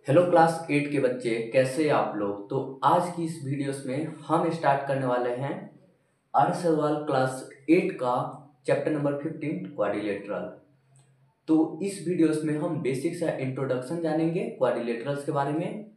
Hello class 8 के बच्चे, कैसे आप लोग। तो आज की इस वीडियोस में हम स्टार्ट करने वाले हैं आर्य सवाल क्लास 8 का चैप्टर नंबर 15 क्वाड्रिलेटरल। तो इस वीडियोस में हम बेसिक सा इंट्रोडक्शन जानेंगे क्वाड्रिलेटरल्स के बारे में,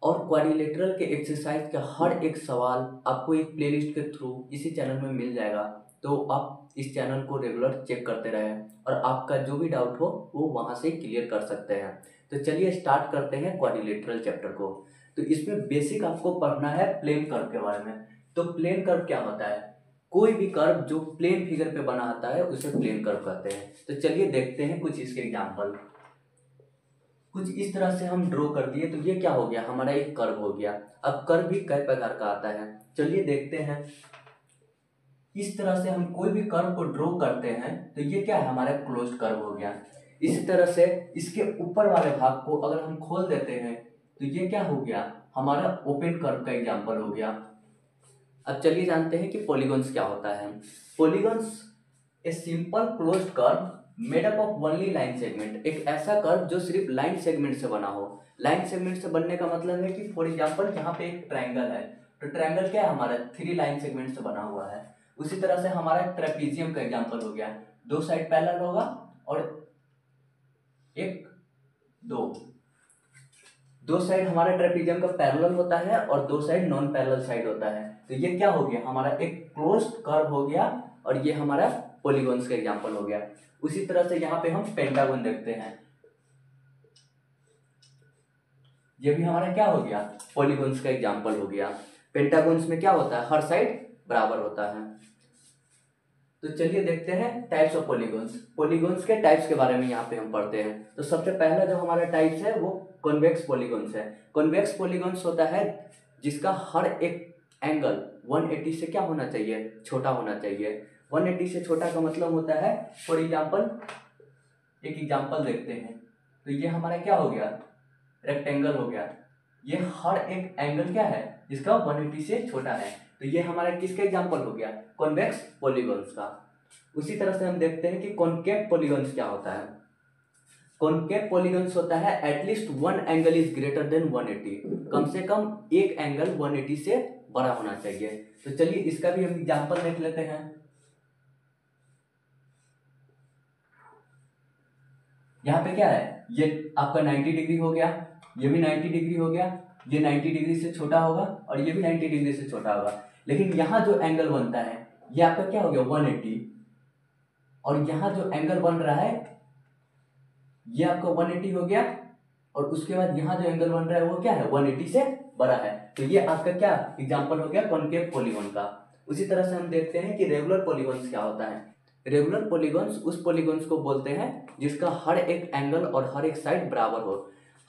और क्वाड्रिलेटरल के एक्सरसाइज का हर एक सवाल आपको एक प्लेलिस्ट के थ्रू इसी चैनल में मिल जाएगा। तो आप इस चैनल को रेगुलर चेक करते रहें और आपका जो भी डाउट हो वो वहाँ से क्लियर कर सकते हैं। तो चलिए स्टार्ट करते हैं क्वाड्रिलेटरल चैप्टर को। तो इसमें बेसिक आपको पढ़ना है प्लेन कर्व के बारे में। तो प्लेन कर्व क्या होता है? कोई भी कर्व जो प्लेन फिगर पे बना आता है उसे प्लेन कर्व कहते हैं। तो चलिए देखते हैं कुछ इसके एग्जाम्पल। कुछ इस तरह से हम ड्रॉ कर दिए, तो ये क्या हो गया, हमारा एक कर्व हो गया। अब कर्व भी कई प्रकार का आता है, चलिए देखते हैं। इस तरह से हम कोई भी कर्व को ड्रॉ करते हैं तो ये क्या है, हमारा क्लोज्ड कर्व हो गया। इसी तरह से इसके ऊपर वाले भाग को अगर हम खोल देते हैं तो ये क्या हो गया, हमारा ओपन कर्व का एग्जाम्पल हो गया। अब चलिए जानते हैं कि पॉलीगॉन्स क्या होता है। Polygons a simple closed curve made up of only line segment. एक ऐसा कर्व जो सिर्फ लाइन सेगमेंट से बना हो। लाइन सेगमेंट से बनने का मतलब है कि फॉर एग्जांपल यहाँ पे एक ट्रायंगल है, तो ट्रायंगल क्या है, हमारा 3 लाइन सेगमेंट से बना हुआ है। उसी तरह से हमारा ट्रेपीजियम का एग्जांपल हो गया, दो साइड पैरेलल होगा और एक दो साइड हमारा ट्रेपीजियम का पैरेलल होता है और दो साइड नॉन पैरेलल साइड होता है। तो ये क्या हो गया, हमारा एक क्लोज्ड कर्व हो गया और ये हमारा पॉलीगॉन्स का एग्जांपल हो गया। उसी तरह से यहाँ पे हम पेंटागन देखते हैं, ये भी हमारा क्या हो गया, पॉलीगॉन्स का एग्जांपल हो गया। पेंटागन्स में क्या होता है, हर साइड बराबर होता है। तो चलिए देखते हैं टाइप्स ऑफ पॉलीगॉन्स। पॉलीगॉन्स के टाइप्स के बारे में यहाँ पे हम पढ़ते हैं। तो सबसे पहला जो हमारा टाइप्स है वो कॉन्वेक्स पॉलीगॉन्स है। कॉन्वेक्स पॉलीगॉन्स होता है जिसका हर एक एंगल 180 से क्या होना चाहिए, छोटा होना चाहिए। 180 से छोटा का मतलब होता है, फॉर एग्जाम्पल एक एग्जाम्पल देखते हैं। तो ये हमारा क्या हो गया, रेक्टेंगल हो गया। ये हर एक एंगल क्या है, जिसका 180 से छोटा है। तो ये हमारा किसका एग्जांपल हो गया, कॉन्वेक्स पॉलीगॉन्स का। उसी तरह से हम देखते हैं कि कॉनकेव पॉलीगॉन्स क्या होता है। कॉनकेव पॉलीगॉन्स होता है at least one angle is greater than 180। कम से कम एक एंगल 180 से बड़ा होना चाहिए। तो चलिए इसका भी हम एग्जांपल देख लेते हैं। यहाँ पे क्या है, ये आपका 90 डिग्री हो गया, ये भी 90 डिग्री हो गया, ये 90 डिग्री से छोटा होगा और ये भी 90 डिग्री से छोटा होगा। लेकिन यहाँ जो एंगल बनता है ये आपका क्या हो गया, 180। और यहाँ जो एंगल बन रहा है ये आपका 180 हो गया। और उसके बाद यहाँ जो एंगल बन रहा है वो क्या है, 180 से बड़ा है। तो ये आपका क्या एग्जाम्पल हो गया कॉनकेव पॉलीगॉन का। उसी तरह से हम देखते हैं कि रेगुलर पॉलीगॉन्स क्या होता है। रेगुलर पॉलीगॉन्स उस पॉलीगॉन्स को बोलते हैं जिसका हर एक एंगल और हर एक साइड बराबर हो।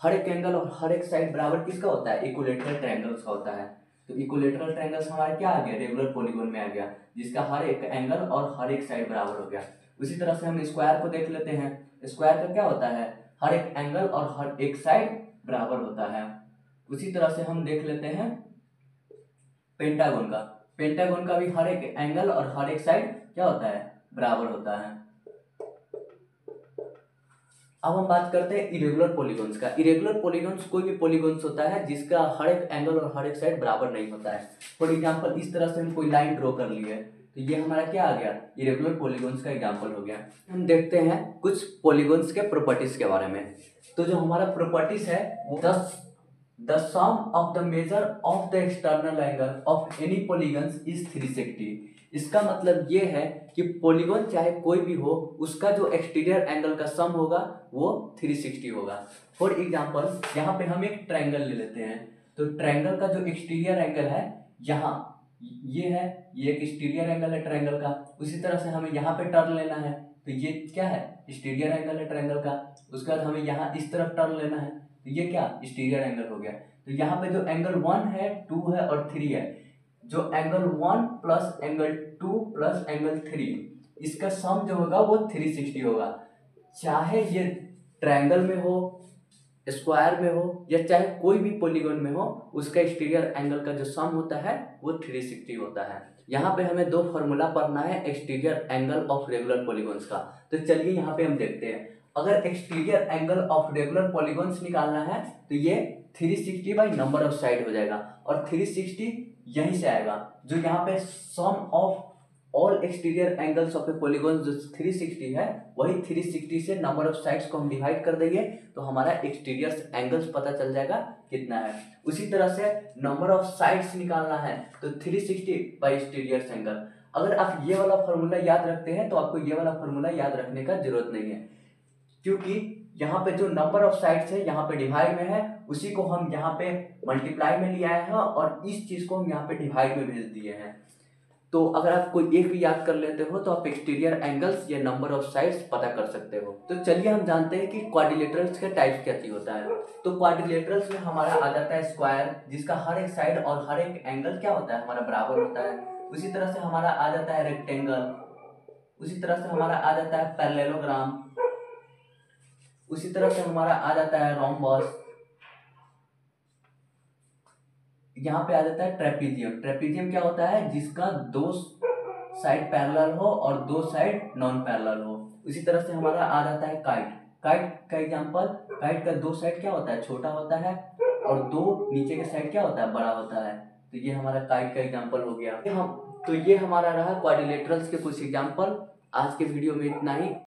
हर एक एंगल और हर एक साइड बराबर किसका होता है, इक्विलेटरल ट्रायंगल्स का होता है। तो इक्विलेटरल ट्रायंगल्स हमारा क्या आ गया, रेगुलर पॉलीगॉन में आ गया, जिसका हर एक एंगल और हर एक साइड बराबर हो गया। उसी तरह से हम स्क्वायर को देख लेते हैं। स्क्वायर का क्या होता है, हर एक एंगल और हर एक साइड बराबर होता है। उसी तरह से हम देख लेते हैं पेंटागन का। पेंटागन का भी हर एक एंगल और हर एक साइड क्या होता है, बराबर होता है। अब हम बात करते हैं इरेगुलर पॉलीगॉन्स का। इरेगुलर पॉलीगॉन्स कोई भी पॉलीगॉन्स होता है जिसका हर एक एंगल और हर एक साइड बराबर नहीं होता है। फॉर एग्जांपल इस तरह से हम कोई लाइन ड्रॉ कर लिए तो ये हमारा क्या आ गया, इरेगुलर पॉलीगॉन्स का एग्जांपल हो गया। हम देखते हैं कुछ पॉलीगॉन्स के प्रॉपर्टीज के बारे में। तो जो हमारा प्रॉपर्टीज है वो the sum of the major of the external angle of any polygons is 360। इसका मतलब ये है कि पॉलीगॉन चाहे कोई भी हो उसका जो एक्सटीरियर एंगल का सम होगा वो 360 होगा। फॉर एग्जांपल यहाँ पे हम एक ट्रायंगल ले लेते हैं। तो ट्रायंगल का जो एक्सटीरियर एंगल है यहाँ ये है, ये एक एक्सटीरियर एंगल है ट्रायंगल का। उसी तरह से हमें यहाँ पे टर्न लेना है, तो ये क्या है, एक्सटीरियर एंगल है ट्रायंगल का। उसके बाद हमें यहाँ इस तरफ टर्न लेना है, तो ये क्या, एक्सटीरियर एंगल हो गया। तो यहाँ पे जो एंगल 1 है, 2 है और 3 है, जो angle 1 plus angle 2 plus angle 3, इसका सम जो होगा वो 360 होगा। चाहे ये ट्रायंगल में हो, स्क्वायर में हो या चाहे कोई भी पॉलीगॉन में हो, उसका एक्सटीरियर एंगल का जो सम होता है वो 360 होता है। यहाँ पे हमें दो फॉर्मूला पढ़ना है exterior angle of regular polygons का। तो चलिए यहाँ पे हम देखते हैं। अगर exterior angle of regular polygons निकालना है तो ये 360 बाई नंबर ऑफ साइड हो जाएगा, और 360 यहीं से आएगा, जो यहाँ पे sum of all exterior angles of a polygon जो 360 है, वही 360 से नंबर ऑफ साइड्स को हम डिवाइड कर देंगे तो हमारा एक्सटीरियर एंगल्स पता चल जाएगा कितना है। उसी तरह से नंबर ऑफ साइड्स निकालना है तो 360 बाई एक्सटीरियर एंगल। अगर आप ये वाला फॉर्मूला याद रखते हैं तो आपको ये वाला फॉर्मूला याद रखने का जरूरत नहीं है, क्योंकि यहाँ पे जो नंबर ऑफ साइड्स है यहाँ पे डिवाइड में है, उसी को हम यहाँ पे मल्टीप्लाई में ले आए हैं और इस चीज को हम यहाँ पे डिवाइड में भेज दिए हैं। तो अगर आप कोई एक भी याद कर लेते हो तो आप एक्सटीरियर एंगल्स या नंबर ऑफ साइड्स पता कर सकते हो। तो चलिए हम जानते हैं कि क्वाड्रिलेटरल्स के टाइप्स क्या चीज होता है। तो क्वाड्रिलेटरल्स में हमारा आ जाता है स्क्वायर, जिसका हर एक साइड और हर एक एंगल क्या होता है, हमारा बराबर होता है। उसी तरह से हमारा आ जाता है रेक्टेंगल, उसी तरह से हमारा आ जाता है पैरेललोग्राम, उसी तरह से हमारा आ जाता है रोम्बस, यहाँ पे आ जाता है ट्रेपीजियम। ट्रेपीजियम क्या होता है, जिसका दो साइड पैरेलल हो और दो साइड नॉन पैरेलल हो। इसी तरह से हमारा आ जाता है काइट। काइट का एग्जांपल, काइट का दो साइड क्या होता है, छोटा होता है, और दो नीचे के साइड क्या होता है, बड़ा होता है। तो ये हमारा काइट का एग्जांपल हो गया। तो ये हमारा रहा क्वाड्रिलेटरल्स के कुछ एग्जांपल। आज के वीडियो में इतना ही।